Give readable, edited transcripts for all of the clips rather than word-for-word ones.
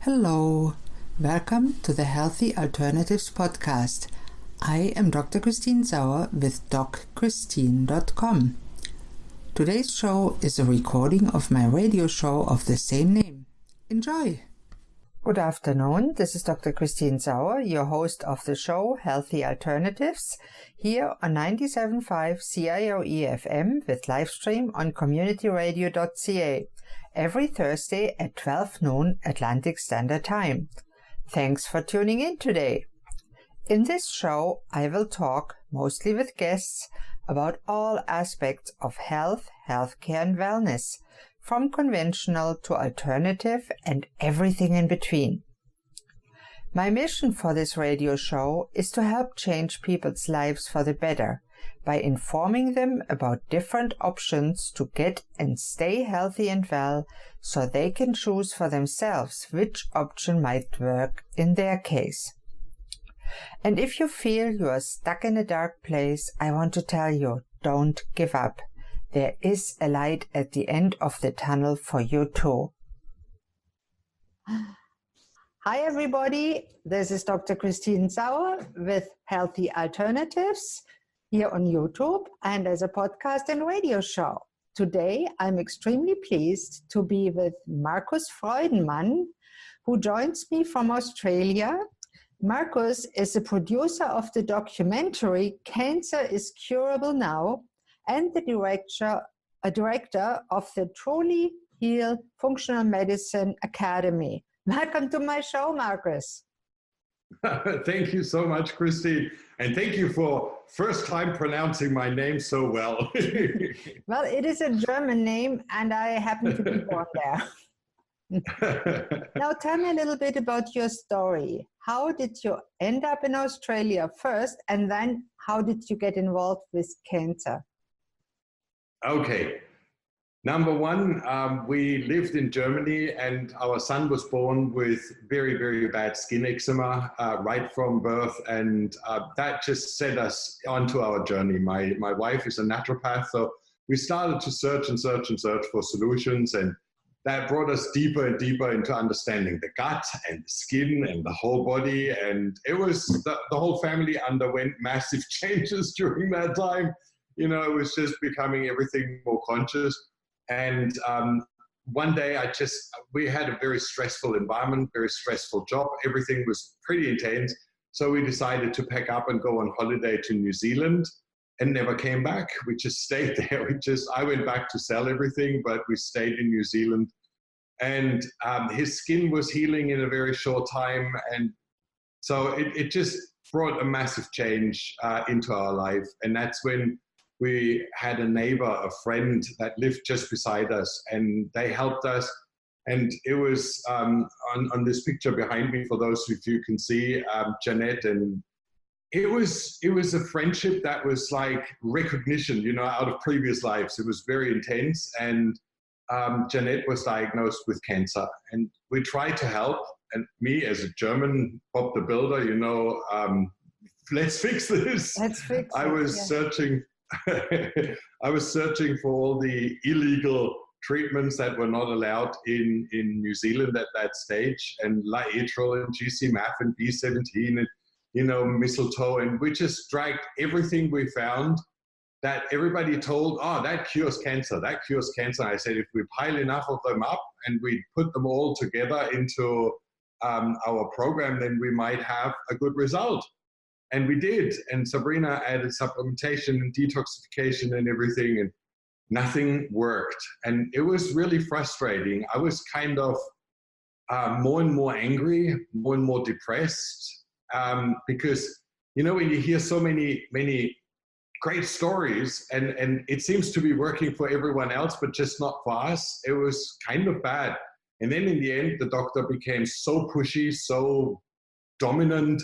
Hello, welcome to the Healthy Alternatives podcast. I am Dr. Christine Sauer with DocChristine.com. Today's show is a recording of my radio show of the same name. Enjoy! Good afternoon, this is Dr. Christine Sauer, your host of the show Healthy Alternatives, here on 97.5 CIOE FM with live stream on communityradio.ca. Every Thursday at 12 noon Atlantic Standard Time. Thanks for tuning in today. In this show, I will talk, mostly with guests, about all aspects of health, healthcare and wellness, from conventional to alternative and everything in between. My mission for this radio show is to help change people's lives for the better, by informing them about different options to get and stay healthy and well, so they can choose for themselves which option might work in their case. And if you feel you are stuck in a dark place, I want to tell you, don't give up. There is a light at the end of the tunnel for you too. Hi everybody, this is Dr. Christine Sauer with Healthy Alternatives, here on YouTube and as a podcast and radio show. Today, I'm extremely pleased to be with Markus Freudenmann, who joins me from Australia. Markus is the producer of the documentary Cancer is Curable Now and the director of the TrulyHeal Functional Medicine Academy. Welcome to my show, Markus. Thank you so much, Christine. And thank you for first time pronouncing my name so well. Well, it is a German name and I happen to be born there. Now tell me a little bit about your story. How did you end up in Australia first, and then how did you get involved with cancer? Okay. Number one, we lived in Germany and our son was born with very, very bad skin eczema right from birth. And that just set us onto our journey. My wife is a naturopath, so we started to search for solutions. And that brought us deeper and deeper into understanding the gut and the skin and the whole body. And it was, the whole family underwent massive changes during that time. You know, it was just becoming everything more conscious. And one day we had a very stressful environment, very stressful job. Everything was pretty intense. So we decided to pack up and go on holiday to New Zealand and never came back. We just stayed there. I went back to sell everything, but we stayed in New Zealand. And his skin was healing in a very short time. And so it just brought a massive change into our life. And that's when we had a neighbor, a friend that lived just beside us, and they helped us. And it was on this picture behind me, for those of you can see, Jeanette. And it was a friendship that was like recognition, you know, out of previous lives. It was very intense. And Jeanette was diagnosed with cancer. And we tried to help. And me, as a German, Bob the Builder, you know, let's fix this. Let's fix it. I was searching for all the illegal treatments that were not allowed in New Zealand at that stage, and Laetral and GC-MAF and B17 and, you know, mistletoe. And we just dragged everything we found that everybody told, oh, that cures cancer, that cures cancer. I said, if we pile enough of them up and we put them all together into our program, then we might have a good result. And we did. And Sabrina added supplementation and detoxification and everything, and nothing worked. And it was really frustrating. I was kind of more and more angry, more and more depressed, because, you know, when you hear so many great stories and it seems to be working for everyone else, but just not for us, it was kind of bad. And then in the end, the doctor became so pushy, so dominant,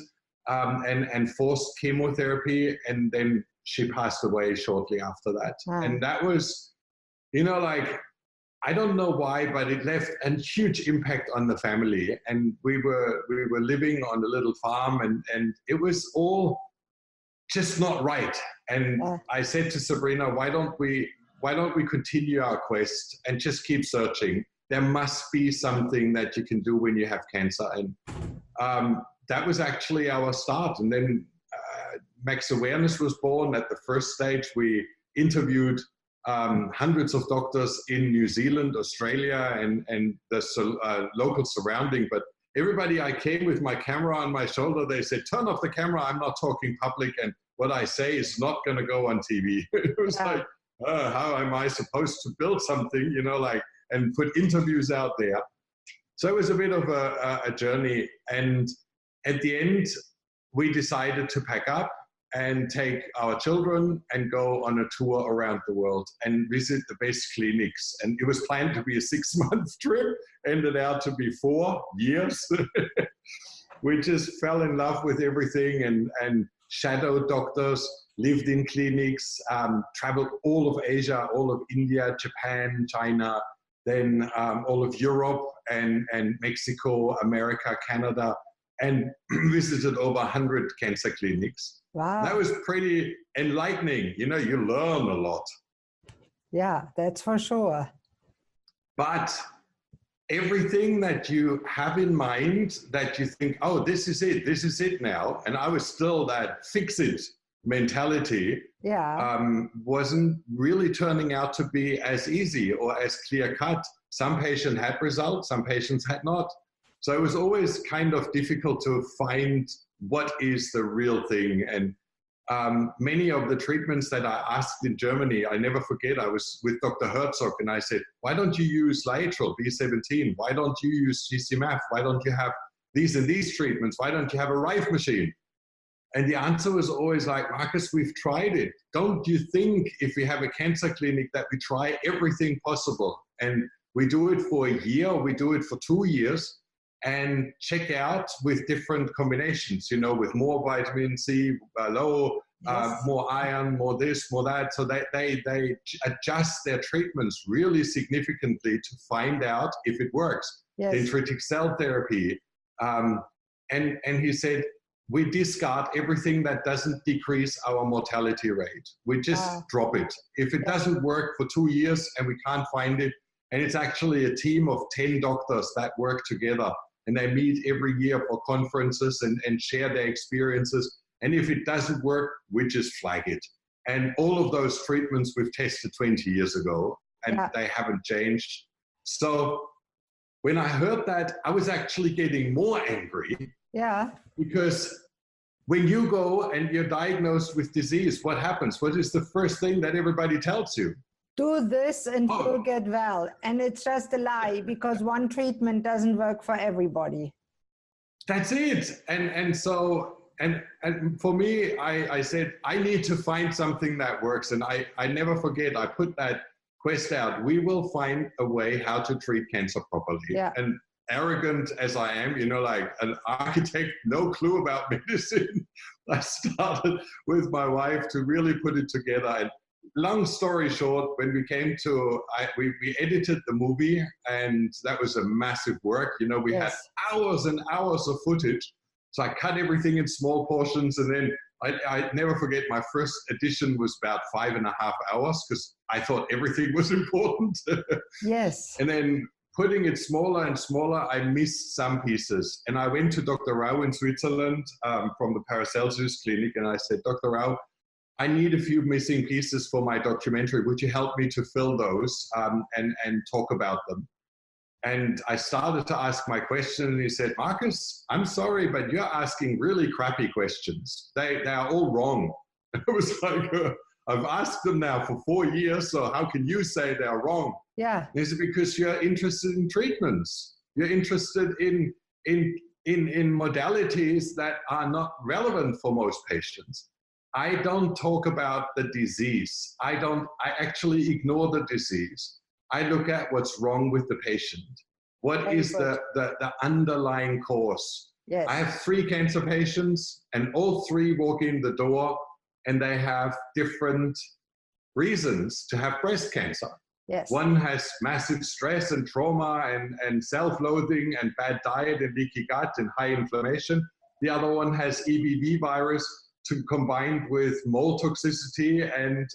and forced chemotherapy, and then she passed away shortly after that. Wow. And that was, you know, like, I don't know why, but it left a huge impact on the family. And we were living on a little farm, and it was all just not right. And I said to Sabrina, why don't we continue our quest and just keep searching? there must be something that you can do when you have cancer. And that was actually our start. And then Max Awareness was born. At the first stage, we interviewed hundreds of doctors in New Zealand, Australia, and the local surrounding. But everybody I came with my camera on my shoulder, they said, turn off the camera, I'm not talking public, and what I say is not going to go on TV. It was like, how am I supposed to build something, and put interviews out there? So it was a bit of a journey. And at the end, we decided to pack up and take our children and go on a tour around the world and visit the best clinics. And it was planned to be a 6-month trip, ended out to be 4 years. We just fell in love with everything and shadowed doctors, lived in clinics, traveled all of Asia, all of India, Japan, China, then all of Europe and Mexico, America, Canada, and visited over 100 cancer clinics. Wow. That was pretty enlightening. You learn a lot. Yeah, that's for sure. But everything that you have in mind that you think, oh, this is it now. And I was still that fix-it mentality. Yeah. Wasn't really turning out to be as easy or as clear-cut. Some patients had results, some patients had not. So it was always kind of difficult to find what is the real thing. And many of the treatments that I asked in Germany, I never forget, I was with Dr. Herzog and I said, why don't you use Laetral, B17? Why don't you use GCMF? Why don't you have these and these treatments? Why don't you have a Rife machine? And the answer was always like, Marcus, we've tried it. Don't you think if we have a cancer clinic that we try everything possible? And we do it for a year, we do it for 2 years, and check out with different combinations, with more vitamin C, more iron, more this, more that. So they adjust their treatments really significantly to find out if it works. Yes. Dendritic cell therapy. And he said, we discard everything that doesn't decrease our mortality rate. We just drop it. If it doesn't work for 2 years and we can't find it, and it's actually a team of 10 doctors that work together, and they meet every year for conferences and share their experiences. And if it doesn't work, we just flag it. And all of those treatments we've tested 20 years ago, and they haven't changed. So when I heard that, I was actually getting more angry. Yeah. Because when you go and you're diagnosed with disease, what happens? What is the first thing that everybody tells you? Do this and you'll get well. And it's just a lie because one treatment doesn't work for everybody. That's it. And so for me, I said, I need to find something that works. And I never forget, I put that quest out. We will find a way how to treat cancer properly. Yeah. And arrogant as I am, like an architect, no clue about medicine. I started with my wife to really put it together. And long story short, when we came to, we edited the movie, and that was a massive work. We had hours and hours of footage. So I cut everything in small portions, and then I never forget, my first edition was about 5.5 hours because I thought everything was important. Yes. And then putting it smaller and smaller, I missed some pieces. And I went to Dr. Rao in Switzerland from the Paracelsus Clinic, and I said, Dr. Rao, I need a few missing pieces for my documentary. Would you help me to fill those and talk about them? And I started to ask my question, and he said, Marcus, I'm sorry, but you're asking really crappy questions. They are all wrong. It was like, I've asked them now for 4 years, so how can you say they're wrong? Yeah. And he said, because you're interested in treatments. You're interested in modalities that are not relevant for most patients. I don't talk about the disease. I actually ignore the disease. I look at what's wrong with the patient. What is the underlying cause? Yes. I have 3 cancer patients, and all 3 walk in the door, and they have different reasons to have breast cancer. Yes. One has massive stress and trauma and self-loathing and bad diet and leaky gut and high inflammation. The other one has EBV virus combined with mold toxicity and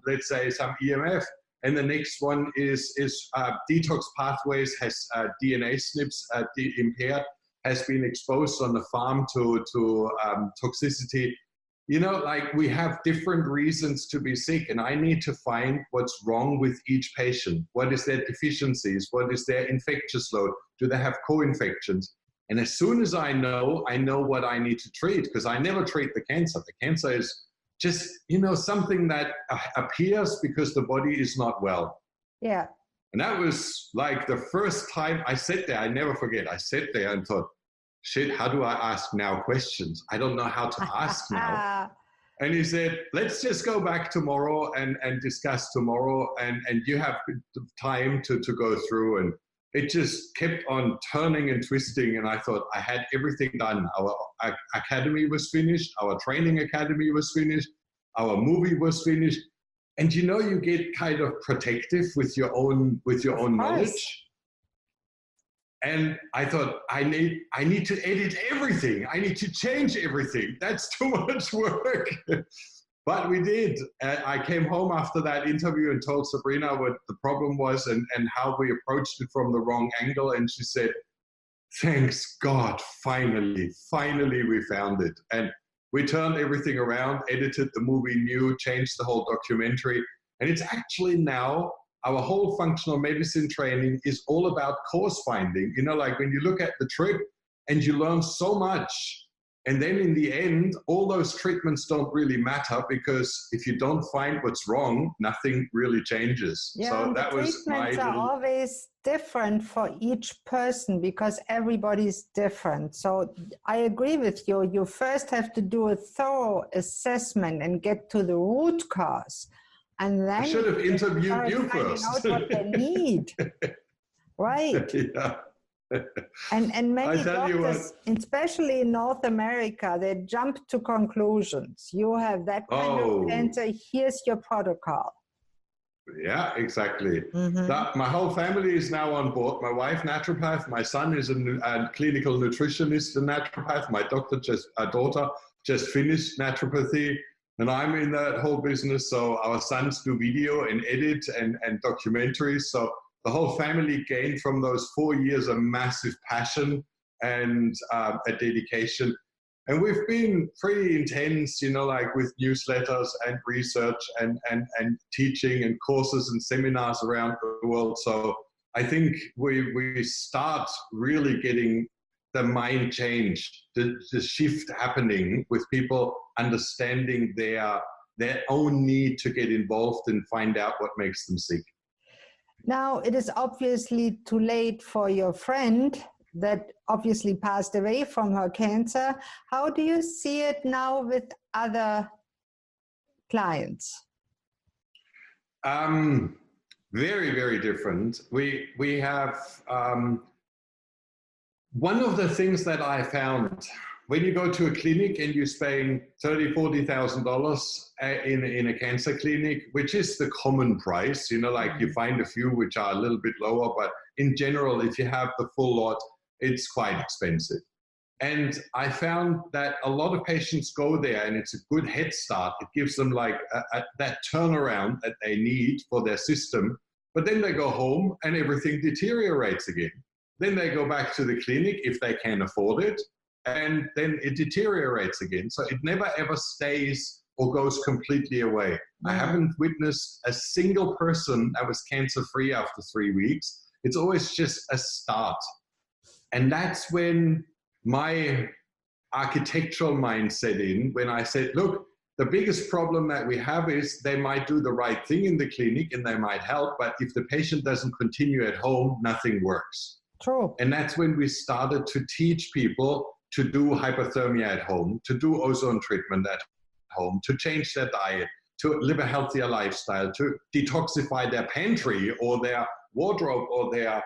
let's say some EMF. And the next one is detox pathways has DNA SNPs impaired, has been exposed on the farm to toxicity. You know, like we have different reasons to be sick, and I need to find what's wrong with each patient. What is their deficiencies? What is their infectious load? Do they have co-infections? And as soon as I know what I need to treat, because I never treat the cancer. The cancer is just, you know, something that appears because the body is not well. Yeah. And that was like the first time I sat there, I never forget, I sat there and thought, shit, how do I ask now questions? I don't know how to ask now. And he said, let's just go back tomorrow and discuss tomorrow, and you have time to go through. And it just kept on turning and twisting, and I thought I had everything done. Our academy was finished, our training academy was finished, our movie was finished, and you know, you get kind of protective with your own knowledge. And I thought, I need to edit everything. I need to change everything. That's too much work. But we did. I came home after that interview and told Sabrina what the problem was and how we approached it from the wrong angle. And she said, thanks God, finally we found it. And we turned everything around, edited the movie new, changed the whole documentary. And it's actually now, our whole functional medicine training is all about cause finding. You know, like when you look at the trip and you learn so much, and then in the end, all those treatments don't really matter, because if you don't find what's wrong, nothing really changes. Yeah, so that was treatments are always different for each person because everybody's different. So I agree with you. You first have to do a thorough assessment and get to the root cause. And then I should have interviewed you first. Out what they need. Right. Yeah. And many doctors, especially in North America, they jump to conclusions. You have that kind of cancer, here's your protocol. Yeah, exactly. Mm-hmm. My whole family is now on board. My wife, naturopath. My son is a clinical nutritionist and naturopath. My daughter just finished naturopathy. And I'm in that whole business. So our sons do video and edit and documentaries. So the whole family gained from those 4 years a massive passion and a dedication. And we've been pretty intense, you know, like with newsletters and research and teaching and courses and seminars around the world. So I think we start really getting the mind change, the shift happening with people understanding their own need to get involved and find out what makes them sick. Now, it is obviously too late for your friend that obviously passed away from her cancer. How do you see it now with other clients? Very, very different. We have one of the things that I found when you go to a clinic and you're spending $30,000, $40,000 in a cancer clinic, which is the common price, you know, like you find a few which are a little bit lower, but in general, if you have the full lot, it's quite expensive. And I found that a lot of patients go there and it's a good head start. It gives them like that turnaround that they need for their system, but then they go home and everything deteriorates again. Then they go back to the clinic if they can afford it, and then it deteriorates again. So it never ever stays or goes completely away. I haven't witnessed a single person that was cancer-free after 3 weeks. It's always just a start. And that's when my architectural mind set in, when I said, look, the biggest problem that we have is they might do the right thing in the clinic and they might help, but if the patient doesn't continue at home, nothing works. True. And that's when we started to teach people to do hypothermia at home, to do ozone treatment at home, to change their diet, to live a healthier lifestyle, to detoxify their pantry or their wardrobe or their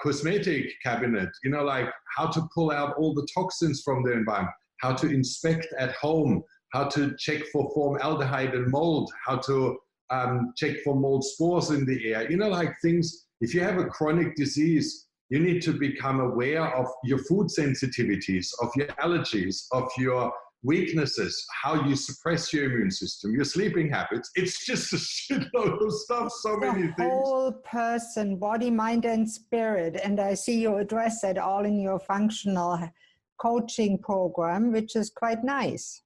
cosmetic cabinet, you know, like how to pull out all the toxins from the environment, how to inspect at home, how to check for formaldehyde and mold, how to check for mold spores in the air, you know, like things. If you have a chronic disease, you need to become aware of your food sensitivities, of your allergies, of your weaknesses, how you suppress your immune system, your sleeping habits. It's just a shitload of stuff, so many things. The whole person, body, mind, and spirit. And I see you address that all in your functional coaching program, which is quite nice.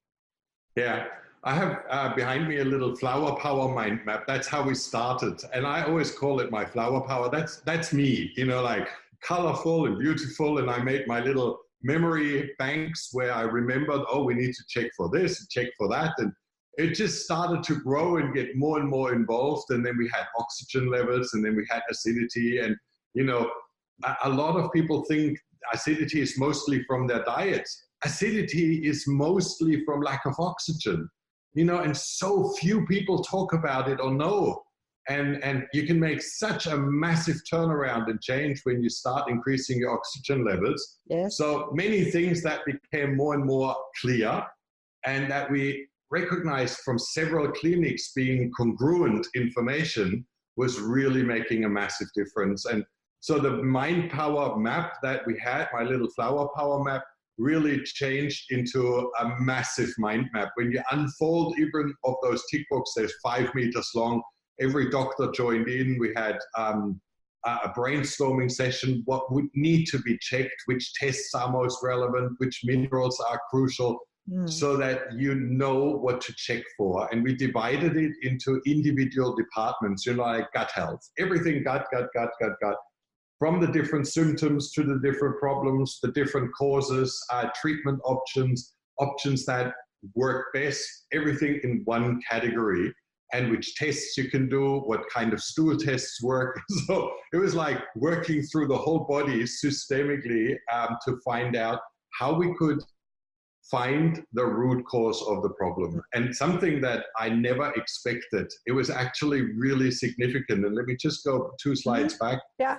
Yeah. I have behind me a little flower power mind map. That's how we started. And I always call it my flower power. That's me, you know, like colorful and beautiful. And I made my little memory banks where I remembered, oh, we need to check for this, check for that. And it just started to grow and get more and more involved. And then we had oxygen levels, and then we had acidity. And, you know, a lot of people think acidity is mostly from their diets. Acidity is mostly from lack of oxygen. You know, and so few people talk about it or know. And you can make such a massive turnaround and change when you start increasing your oxygen levels. Yes. So many things that became more and more clear, and that we recognized from several clinics being congruent information was really making a massive difference. And so the mind power map that we had, my little flower power map, really changed into a massive mind map. When you unfold even of those tick books, there's 5 meters long. Every doctor joined in. We had a brainstorming session, what would need to be checked, which tests are most relevant, which minerals are crucial, so that you know what to check for. And we divided it into individual departments, you know, like gut health, everything gut. From the different symptoms to the different problems, the different causes, treatment options that work best, everything in one category, and which tests you can do, what kind of stool tests work. So it was like working through the whole body systemically to find out how we could find the root cause of the problem. And something that I never expected, it was actually really significant. And let me just go 2 slides back. Yeah.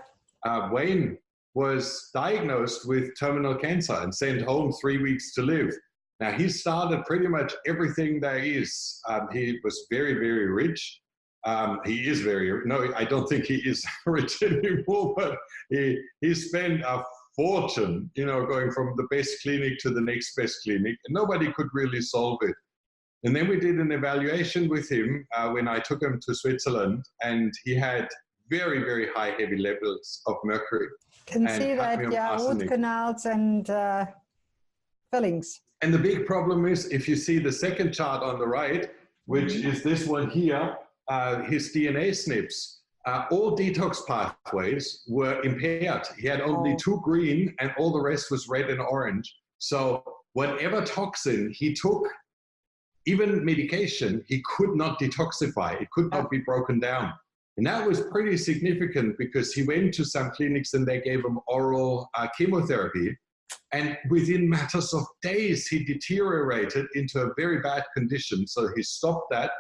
Wayne was diagnosed with terminal cancer and sent home 3 weeks to live. Now, he started pretty much everything there is. He was very, very rich. He is no, I don't think he is rich anymore, but he spent a fortune, you know, going from the best clinic to the next best clinic, and nobody could really solve it. And then we did an evaluation with him when I took him to Switzerland, and he had very, very high heavy levels of mercury. Can see that, yeah, root canals and fillings. And the big problem is, if you see the second chart on the right, which is this one here, his DNA SNPs, all detox pathways were impaired. He had only 2 green, and all the rest was red and orange. So whatever toxin he took, even medication, he could not detoxify. It could not be broken down. And that was pretty significant, because he went to some clinics and they gave him oral chemotherapy. And within matters of days, he deteriorated into a very bad condition. So he stopped that,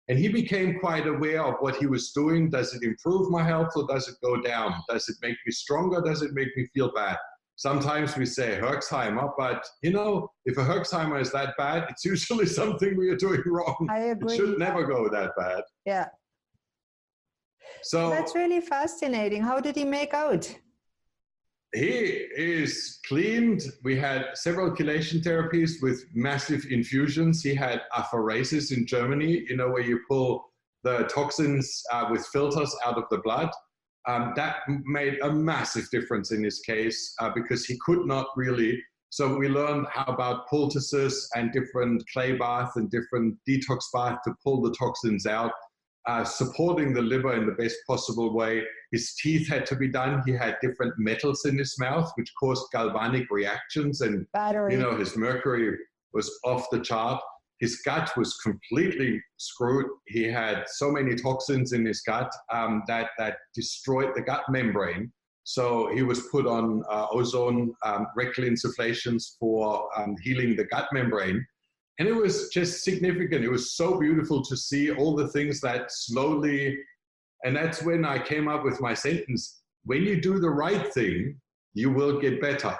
and he became quite aware of what he was doing. Does it improve my health, or does it go down? Does it make me stronger? Does it make me feel bad? Sometimes we say Herxheimer, but you know, if a Herxheimer is that bad, it's usually something we are doing wrong. I agree. It should never go that bad. Yeah. So that's really fascinating. How did he make out? He is cleaned. We had several chelation therapies with massive infusions. He had apheresis in Germany, you know, where you pull the toxins with filters out of the blood. That made a massive difference in his case because he could not really. So we learned how about poultices and different clay bath and different detox bath to pull the toxins out. Supporting the liver in the best possible way. His teeth had to be done. He had different metals in his mouth, which caused galvanic reactions. And, you know, his mercury was off the chart. His gut was completely screwed. He had so many toxins in his gut that destroyed the gut membrane. So he was put on ozone rectal insufflations for healing the gut membrane. And it was just significant. It was so beautiful to see all the things that slowly, and that's when I came up with my sentence, when you do the right thing, you will get better.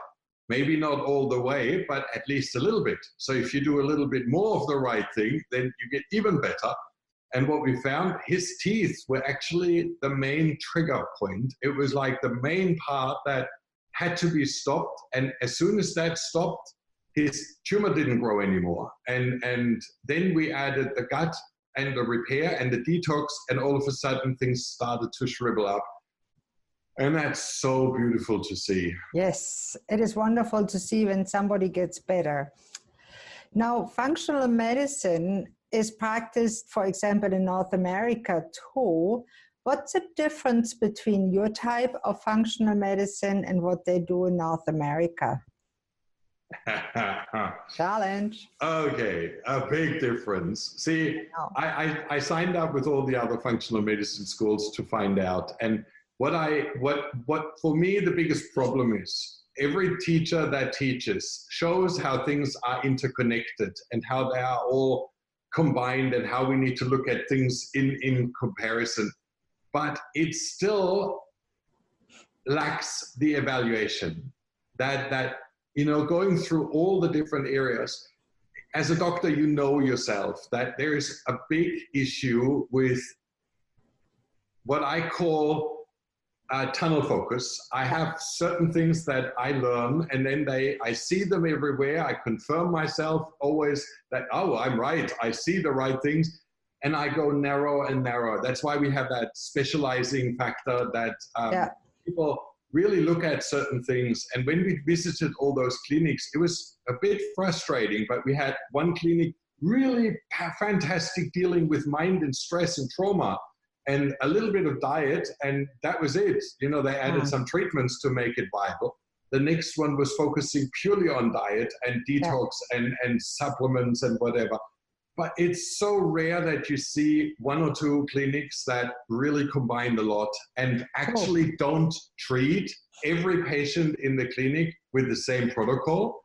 Maybe not all the way, but at least a little bit. So if you do a little bit more of the right thing, then you get even better. And what we found, his teeth were actually the main trigger point. It was like the main part that had to be stopped. And as soon as that stopped, his tumor didn't grow anymore. And then we added the gut and the repair and the detox, and all of a sudden things started to shrivel up. And that's so beautiful to see. Yes, it is wonderful to see when somebody gets better. Now, functional medicine is practiced, for example, in North America too. What's the difference between your type of functional medicine and what they do in North America? Challenge. Okay, a big difference. See, I signed up with all the other functional medicine schools to find out. And what for me the biggest problem is, every teacher that teaches shows how things are interconnected and how they are all combined and how we need to look at things in comparison. But it still lacks the evaluation that going through all the different areas. As a doctor, you know yourself that there is a big issue with what I call tunnel focus. I have certain things that I learn, and then I see them everywhere. I confirm myself always that, oh, I'm right. I see the right things, and I go narrow and narrow. That's why we have that specializing factor that people really look at certain things. And when we visited all those clinics, it was a bit frustrating, but we had one clinic really fantastic dealing with mind and stress and trauma, and a little bit of diet, and that was it. They added some treatments to make it viable. The next one was focusing purely on diet and detox and supplements and whatever. But it's so rare that you see one or two clinics that really combine a lot and actually don't treat every patient in the clinic with the same protocol,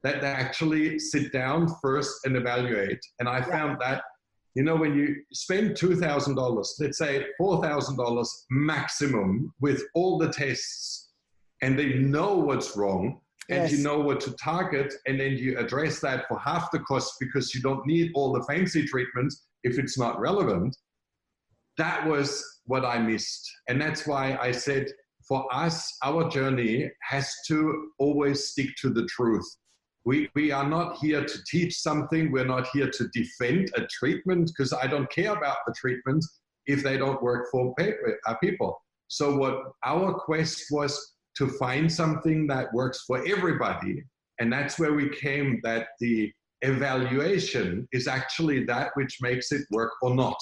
that they actually sit down first and evaluate. And I found that, when you spend $2,000, let's say $4,000 maximum with all the tests, and they know what's wrong, and you know what to target, and then you address that for half the cost because you don't need all the fancy treatments if it's not relevant. That was what I missed. And that's why I said, for us, our journey has to always stick to the truth. We are not here to teach something. We're not here to defend a treatment, because I don't care about the treatments if they don't work for people. So what our quest was to find something that works for everybody. And that's where we came, that the evaluation is actually that which makes it work or not.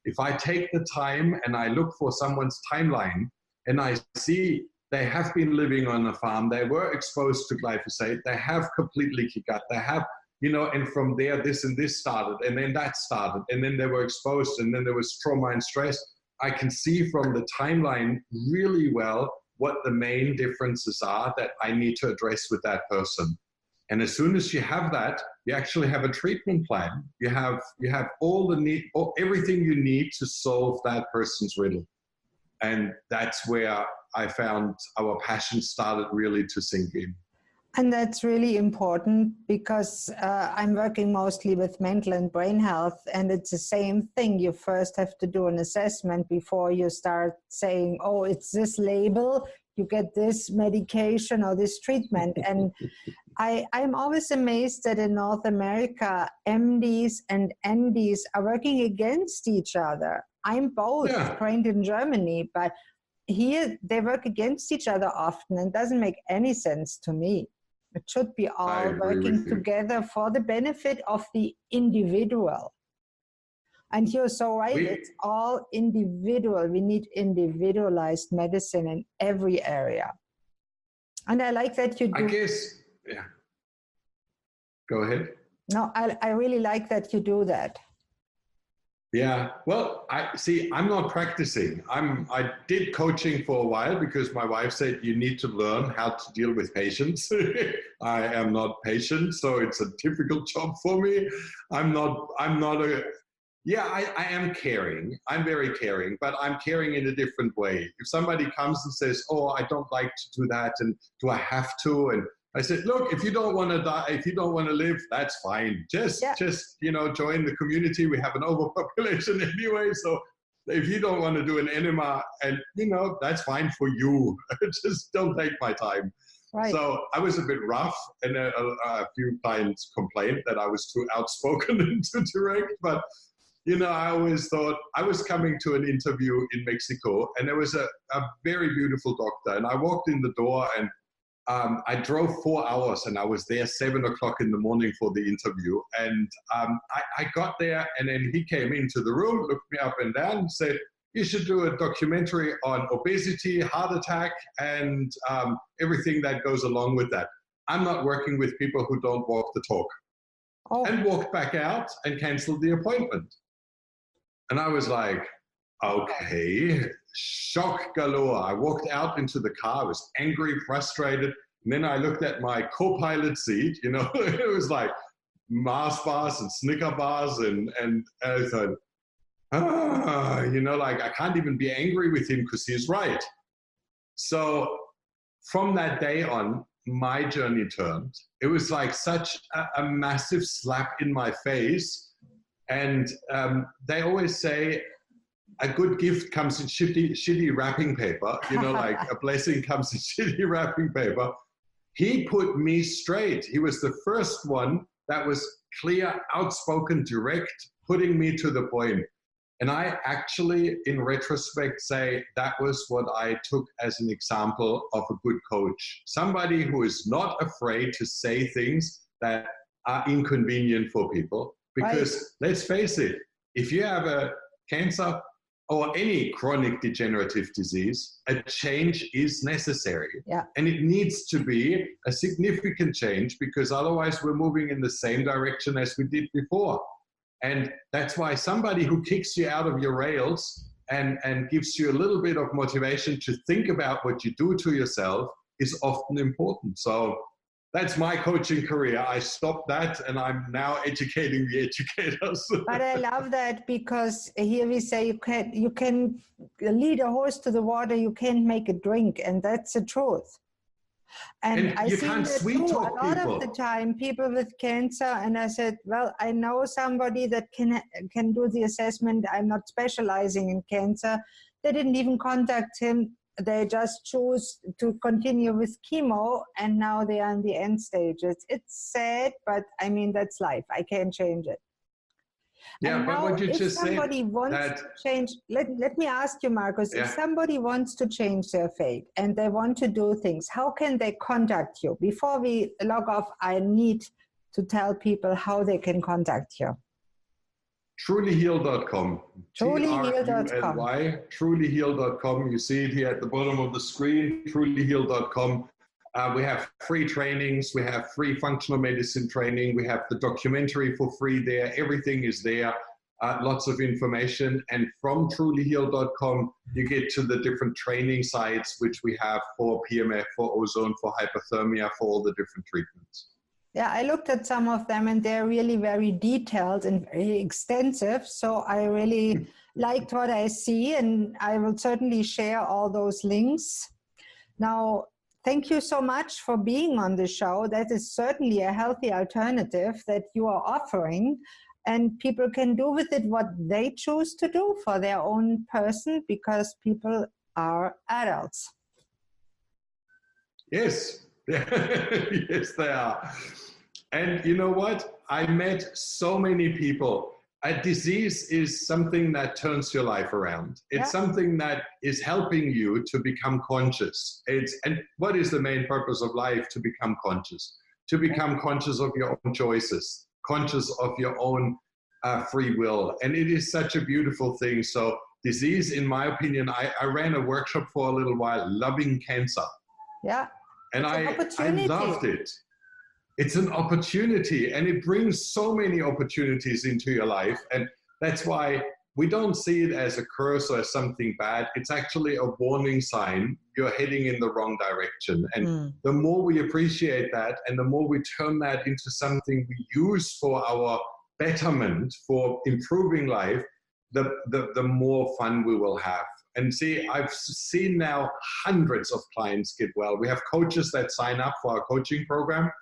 If I take the time and I look for someone's timeline and I see they have been living on a farm, they were exposed to glyphosate, they have complete leaky gut, they have, and from there this and this started, and then that started, and then they were exposed, and then there was trauma and stress. I can see from the timeline really well what the main differences are that I need to address with that person. And as soon as you have that, you actually have a treatment plan. You have everything you need to solve that person's riddle. And that's where I found our passion started really to sink in. And that's really important, because I'm working mostly with mental and brain health, and it's the same thing. You first have to do an assessment before you start saying, oh, it's this label, you get this medication or this treatment. And I'm always amazed that in North America, MDs and NDs are working against each other. I'm both trained in Germany, but here they work against each other often, and it doesn't make any sense to me. It should be all working together for the benefit of the individual. And you're so right, it's all individual. We need individualized medicine in every area. And I like that you do. I guess, Go ahead. No, I really like that you do that. Yeah, well, I'm not practicing. I did coaching for a while because my wife said you need to learn how to deal with patients. I am not patient, so it's a difficult job for me. I am caring. I'm very caring, but I'm caring in a different way. If somebody comes and says, oh, I don't like to do that, and do I have to? And I said, look, if you don't want to die, if you don't want to live, that's fine. Just join the community. We have an overpopulation anyway. So if you don't want to do an enema, and that's fine for you. Just don't take my time. Right. So I was a bit rough, and a few clients complained that I was too outspoken and too direct. But, I always thought I was coming to an interview in Mexico, and there was a very beautiful doctor. And I walked in the door, and I drove 4 hours, and I was there 7 o'clock in the morning for the interview. And I got there, and then he came into the room, looked me up and down, and said, "You should do a documentary on obesity, heart attack, and everything that goes along with that. I'm not working with people who don't walk the talk." Oh. And walked back out and canceled the appointment. And I was like, okay, shock galore. I walked out into the car, I was angry, frustrated. And then I looked at my co-pilot seat, it was like Mars bars and Snicker bars. And I thought, I can't even be angry with him because he's right. So from that day on, my journey turned. It was like such a massive slap in my face. And they always say a good gift comes in shitty wrapping paper, like a blessing comes in shitty wrapping paper. He put me straight. He was the first one that was clear, outspoken, direct, putting me to the point. And I actually, in retrospect, say that was what I took as an example of a good coach. Somebody who is not afraid to say things that are inconvenient for people. Because let's face it, if you have a cancer or any chronic degenerative disease, a change is necessary. Yeah. And it needs to be a significant change, because otherwise we're moving in the same direction as we did before. And that's why somebody who kicks you out of your rails and gives you a little bit of motivation to think about what you do to yourself is often important. So that's my coaching career. I stopped that, and I'm now educating the educators. But I love that, because here we say you can lead a horse to the water, you can't make it drink, and that's the truth. And I see that too a lot of the time, people with cancer, and I said, well, I know somebody that can do the assessment. I'm not specializing in cancer. They didn't even contact him. They just choose to continue with chemo, and now they are in the end stages. It's sad, but I mean, that's life. I can't change it. Yeah, and but now, what you if just somebody said wants that, to change, let me ask you, Marcus, if somebody wants to change their fate and they want to do things, how can they contact you? Before we log off, I need to tell people how they can contact you. TrulyHeal.com. TrulyHeal.com. TrulyHeal.com. You see it here at the bottom of the screen, TrulyHeal.com. We have free trainings. We have free functional medicine training. We have the documentary for free there. Everything is there. Lots of information. And from TrulyHeal.com, you get to the different training sites, which we have for PMF, for ozone, for hypothermia, for all the different treatments. Yeah, I looked at some of them, and they're really very detailed and very extensive. So I really liked what I see, and I will certainly share all those links. Now, thank you so much for being on the show. That is certainly a healthy alternative that you are offering, and people can do with it what they choose to do for their own person, because people are adults. Yes. Yes, they are. And you know what? I met so many people. A disease is something that turns your life around. It's something that is helping you to become conscious. And what is the main purpose of life? To become conscious. To become conscious of your own choices, conscious of your own free will. And it is such a beautiful thing. So disease, in my opinion, I ran a workshop for a little while, Loving Cancer. Yeah. And I loved it. It's an opportunity, and it brings so many opportunities into your life. And that's why we don't see it as a curse or as something bad. It's actually a warning sign. You're heading in the wrong direction. And the more we appreciate that, and the more we turn that into something we use for our betterment, for improving life, the more fun we will have. And see, I've seen now hundreds of clients get well. We have coaches that sign up for our coaching program,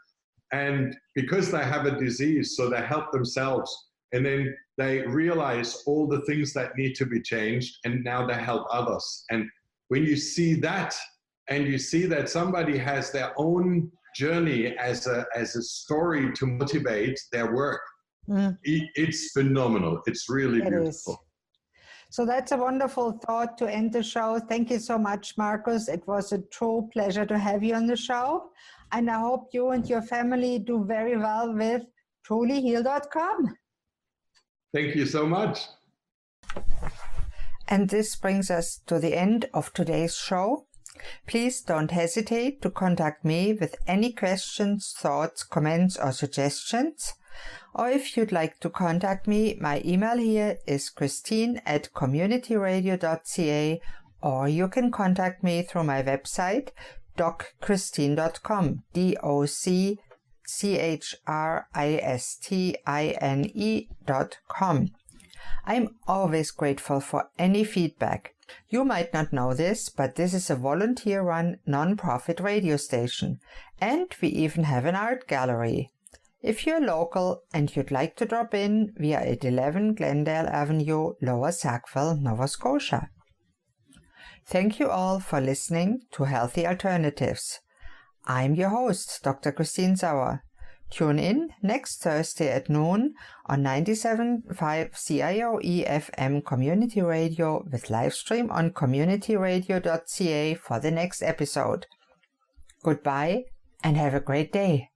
and because they have a disease, so they help themselves, and then they realize all the things that need to be changed, and now they help others. And when you see that, and you see that somebody has their own journey as a story to motivate their work, it's phenomenal. It's really beautiful. So that's a wonderful thought to end the show. Thank you so much, Marcus. It was a true pleasure to have you on the show. And I hope you and your family do very well with TrulyHeal.com. Thank you so much. And this brings us to the end of today's show. Please don't hesitate to contact me with any questions, thoughts, comments, or suggestions. Or if you'd like to contact me, my email here is christine@communityradio.ca, or you can contact me through my website, docchristine.com, DOCCHRISTINE.com. I'm always grateful for any feedback. You might not know this, but this is a volunteer-run non-profit radio station, and we even have an art gallery. If you're local and you'd like to drop in, we are at 11 Glendale Avenue, Lower Sackville, Nova Scotia. Thank you all for listening to Healthy Alternatives. I'm your host, Dr. Christine Sauer. Tune in next Thursday at noon on 97.5 CIOE FM Community Radio with live stream on communityradio.ca for the next episode. Goodbye and have a great day.